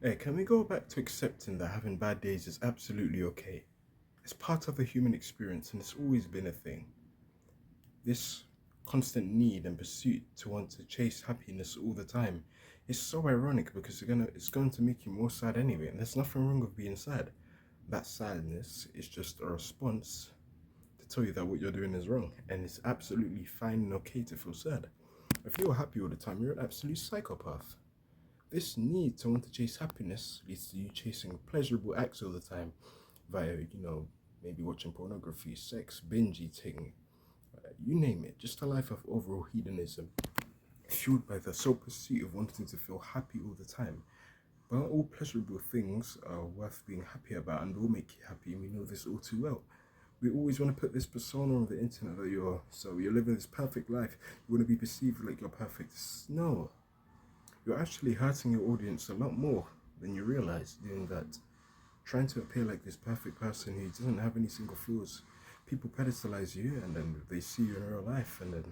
Hey, can we go back to accepting that having bad days is absolutely okay? It's part of the human experience and it's always been a thing. This constant need and pursuit to want to chase happiness all the time is so ironic because it's going to make you more sad anyway, and there's nothing wrong with being sad. That sadness is just a response to tell you that what you're doing is wrong, and it's absolutely fine and okay to feel sad. If you're happy all the time, you're an absolute psychopath. This need to want to chase happiness leads to you chasing pleasurable acts all the time via, maybe watching pornography, sex, binge eating, you name it. Just a life of overall hedonism, fueled by the sole pursuit of wanting to feel happy all the time. But not all pleasurable things are worth being happy about and will make you happy, and we know this all too well. We always want to put this persona on the internet that you're living this perfect life. You want to be perceived like you're perfect. No, you're actually hurting your audience a lot more than you realize doing that. Trying to appear like this perfect person who doesn't have any single flaws. People pedestalize you and then they see you in real life, and then,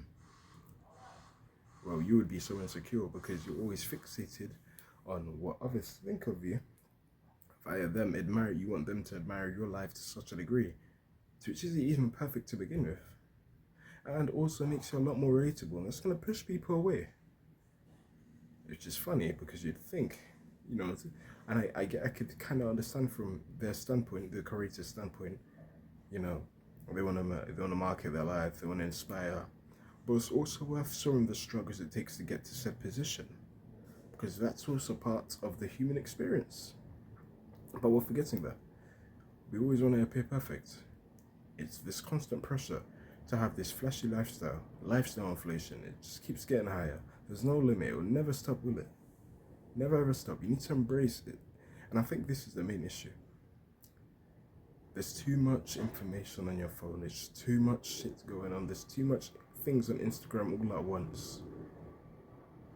well, you would be so insecure because you're always fixated on what others think of you. Via them admire you want them to admire your life to such a degree, to which isn't even perfect to begin with. And also makes you a lot more relatable, and that's gonna push people away. Which is funny because you'd think, you know, and I could kind of understand from their standpoint, the creator's standpoint, you know, they want to market their life, they want to inspire, but it's also worth showing the struggles it takes to get to said position, because that's also part of the human experience. But we're forgetting that we always want to appear perfect. It's this constant pressure to have this flashy lifestyle inflation. It just keeps getting higher. There's no limit. It will never stop, will it? Never ever stop. You need to embrace it. And I think this is the main issue. There's too much information on your phone. There's too much shit going on. There's too much things on Instagram all at once.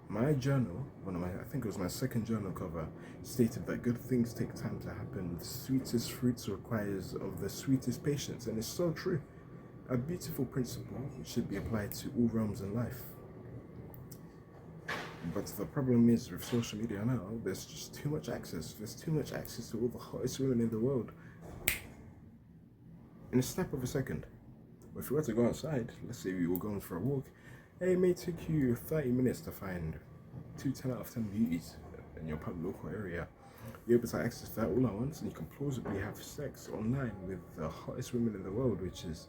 My journal, I think it was my second journal cover, stated that good things take time to happen. The sweetest fruits requires of the sweetest patience, and it's so true. A beautiful principle which should be applied to all realms in life. But the problem is with social media now, there's just too much access. There's too much access to all the hottest women in the world in a snap of a second. But if you were to go outside, let's say we were going for a walk, hey, it may take you 30 minutes to find two 10 out of 10 beauties in your local area. You're able to access that all at once, and you can plausibly have sex online with the hottest women in the world, which is,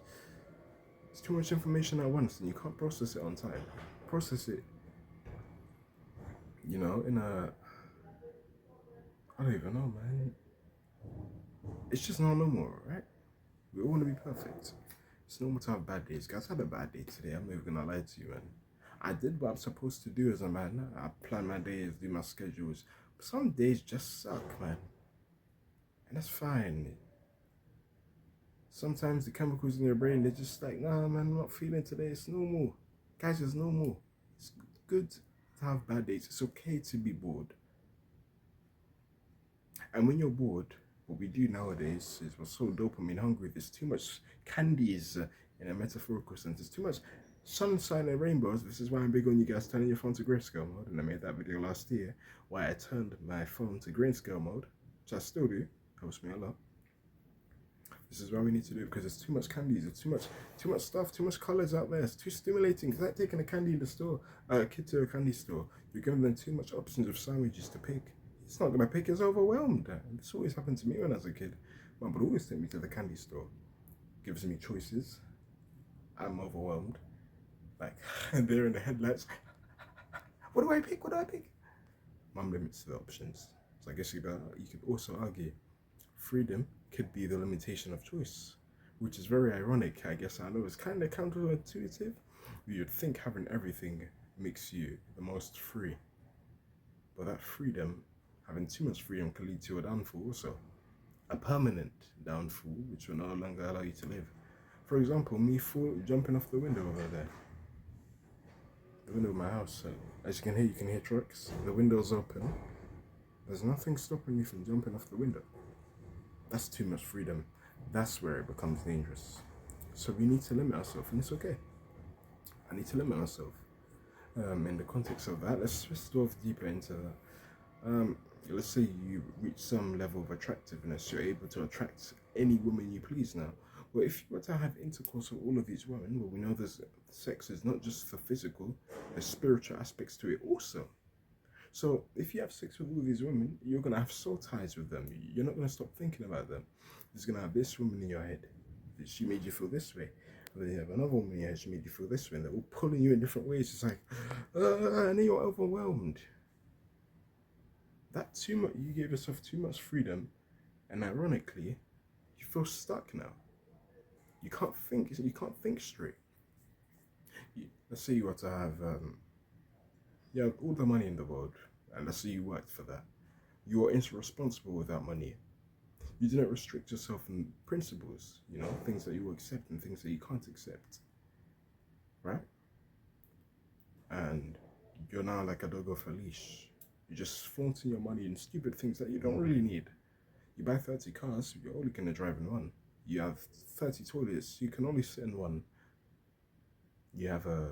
it's too much information at once, and you can't process it on time. Process it, in a, I don't even know, man. It's just not normal, right? We all want to be perfect. It's normal to have bad days. Guys, I had a bad day today. I'm not even gonna lie to you, man. I did what I'm supposed to do as a man. I plan my days, do my schedules. But some days just suck, man. And that's fine. Sometimes the chemicals in your brain, they're just like, nah, man, I'm not feeling today. It's normal. Guys, it's normal. It's good to have bad days. It's okay to be bored. And when you're bored, what we do nowadays is we're so dopamine hungry. There's too much candies in a metaphorical sense. There's too much sunshine and rainbows. This is why I'm big on you guys turning your phone to grayscale mode. And I made that video last year why I turned my phone to grayscale mode, which I still do. Helps me a lot. This is why we need to do it, because there's too much candies, there's too much stuff, too much colors out there. It's too stimulating. It's like taking a candy in the store, a kid to a candy store. You're giving them too much options of sandwiches to pick. It's not gonna pick. It's overwhelmed. This always happened to me when I was a kid. Mum would always take me to the candy store, gives me choices. I'm overwhelmed, like they're in the headlights. What do I pick? What do I pick? Mum limits the options. So I guess you could also argue freedom could be the limitation of choice, which is very ironic. I guess I know it's kind of counterintuitive. You'd think having everything makes you the most free, but that freedom, having too much freedom, can lead to a downfall also, a permanent downfall, which will no longer allow you to live. For example, me jumping off the window over there, the window of my house. As you can hear trucks. The window's open. There's nothing stopping me from jumping off the window. That's too much freedom. That's where it becomes dangerous. So we need to limit ourselves, and it's okay. I need to limit myself. In the context of that, let's just delve deeper into that. let's say you reach some level of attractiveness, you're able to attract any woman you please now. Well, if you were to have intercourse with all of these women, well, we know there's sex is not just the physical, there's spiritual aspects to it also. So if you have sex with all these women, you're gonna have soul ties with them. You're not gonna stop thinking about them. There's gonna have this woman in your head. She made you feel this way. And then you have another woman in your head, she made you feel this way. And they're all pulling you in different ways. It's like, and then you're overwhelmed. That too much, you gave yourself too much freedom, and ironically, you feel stuck now. You can't think. You can't think straight. Let's say you were to have, you have all the money in the world, and let's say you worked for that. You are irresponsible with that money. You didn't restrict yourself in principles. You know, things that you accept and things that you can't accept, right? And you're now like a dog off a leash. You're just flaunting your money in stupid things that you don't really need. You buy 30 cars, you're only going to drive in one. You have 30 toilets, you can only sit in one. You have a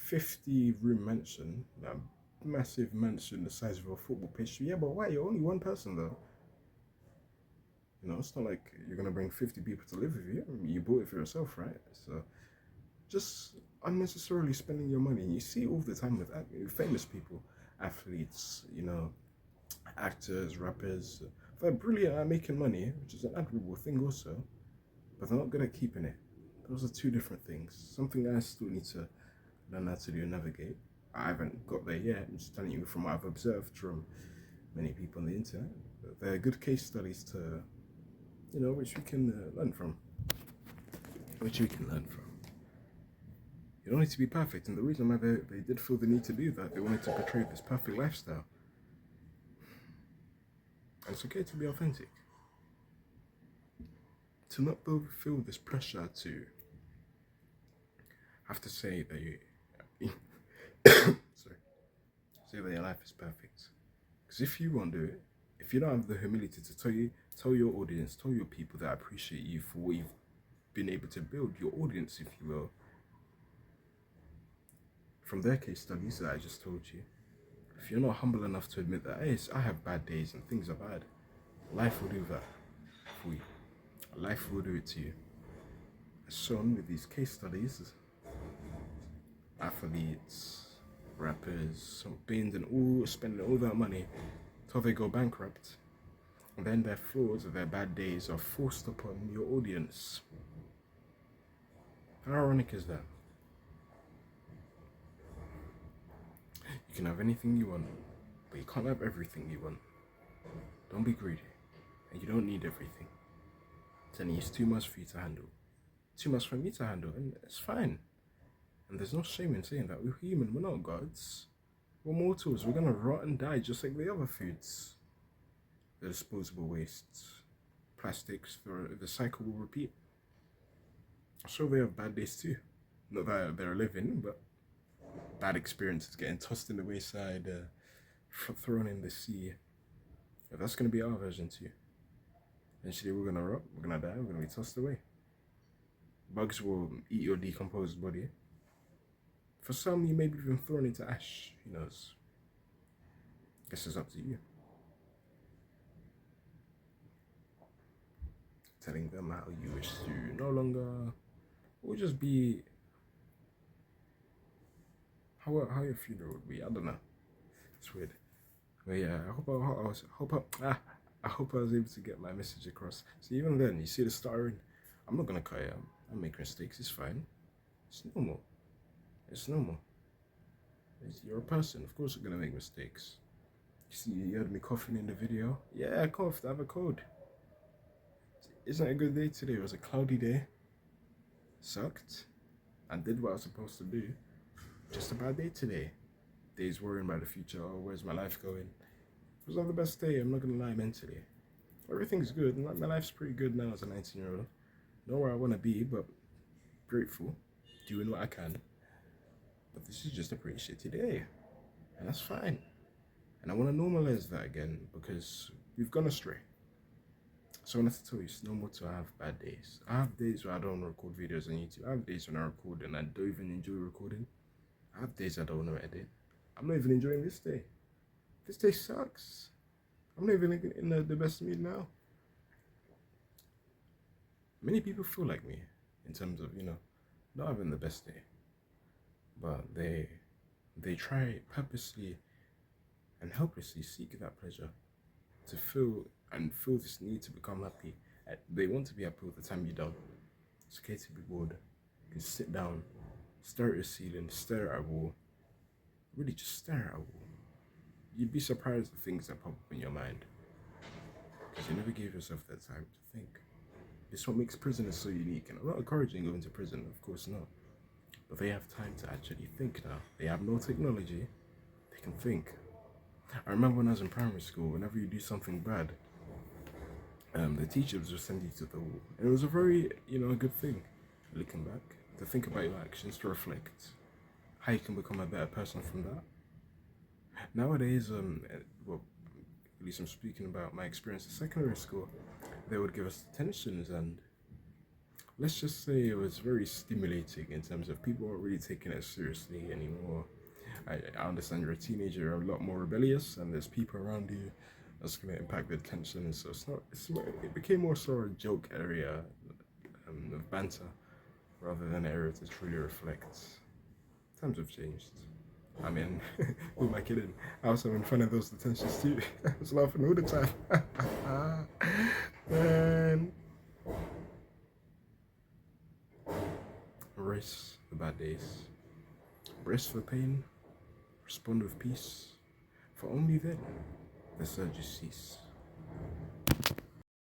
50-room mansion, a massive mansion the size of a football pitch. Yeah, but why? You're only one person though. You know, it's not like you're going to bring 50 people to live with you. I mean, you bought it for yourself, right? So just unnecessarily spending your money. You see all the time with famous people, athletes, you know, actors, rappers. They're brilliant at making money, which is an admirable thing also, but they're not good at keeping it. Those are two different things. Something I still need to learn how to do and navigate. I haven't got there yet. I'm just telling you from what I've observed from many people on the internet. But they're good case studies to, you know, which we can learn from. You don't need to be perfect, and the reason why they did feel the need to do that, they wanted to portray this perfect lifestyle. And it's okay to be authentic. To not feel this pressure to have to say that you say that your life is perfect. Because if you won't do it, if you don't have the humility to tell your audience, tell your people that appreciate you for what you've been able to build, your audience, if you will, from their case studies that I just told you, if you're not humble enough to admit that, hey, I have bad days and things are bad, life will do that for you. Life will do it to you. As shown with these case studies, athletes, rappers, spending all that money till they go bankrupt, and then their flaws or their bad days are forced upon your audience. How ironic is that? You can have anything you want, but you can't have everything you want. Don't be greedy, and you don't need everything. Then it's too much for you to handle, too much for me to handle, and it's fine. And there's no shame in saying that. We're human, we're not gods. We're mortals, we're gonna rot and die just like the other foods. The disposable wastes, plastics, the cycle will repeat. Sure, they have bad days too. Not that they're living, but bad experiences, getting tossed in the wayside, thrown in the sea. Yeah, that's gonna be our version too. Eventually we're gonna rot, we're gonna die, we're gonna be tossed away. Bugs will eat your decomposed body. For some, you may be even thrown into ash, who knows? Guess it's up to you. Telling them how you wish to no longer, or just be how your funeral would be. I don't know. It's weird. But yeah, I hope I was able to get my message across. So even then, you see the stuttering. I'm not gonna cut it out. I make mistakes. It's fine. It's normal. It's normal. You're a person. Of course, you're gonna make mistakes. You see, you heard me coughing in the video. Yeah, I coughed. I have a cold. Isn't it a good day today? It was a cloudy day. Sucked. I did what I was supposed to do. Just a bad day today. Days worrying about the future. Oh, where's my life going? It was not the best day. I'm not gonna lie. Mentally, everything's good. My life's pretty good now as a 19-year-old. Not where I want to be, but grateful, doing what I can. But this is just a pretty shitty day, and that's fine. And I want to normalize that again because we've gone astray. So I wanted to tell you, it's normal to have bad days. I have days where I don't record videos on YouTube. I have days when I record and I don't even enjoy recording. I have days I don't want to edit. I'm not even enjoying this day. This day sucks. I'm not even in the best mood now. Many people feel like me in terms of, not having the best day. But they try purposely and helplessly seek that pleasure to feel this need to become happy. They want to be happy with the time you're done. It's okay to be bored. You can sit down, stare at the ceiling, stare at a wall. Really just stare at a wall. You'd be surprised at the things that pop up in your mind. Because you never gave yourself that time to think. This is what makes prisoners so unique. And I'm not encouraging going to prison, of course not. But they have time to actually think now. They have no technology. They can think. I remember when I was in primary school, whenever you do something bad, the teachers would send you to the wall. And it was a very, good thing, looking back, to think about your actions, to reflect how you can become a better person from that. Nowadays, well, at least I'm speaking about my experience in secondary school, they would give us detentions, and let's just say it was very stimulating in terms of people weren't really taking it seriously anymore. I understand you're a teenager, you're a lot more rebellious, and there's people around you that's going to impact the attention. So it became more so a joke area of banter rather than an area to truly reflect. Times have changed. I mean, who am I kidding? I was having fun of those detentions too. I was laughing all the time. Man. Embrace the bad days. Brace for pain. Respond with peace. For only then the surges cease.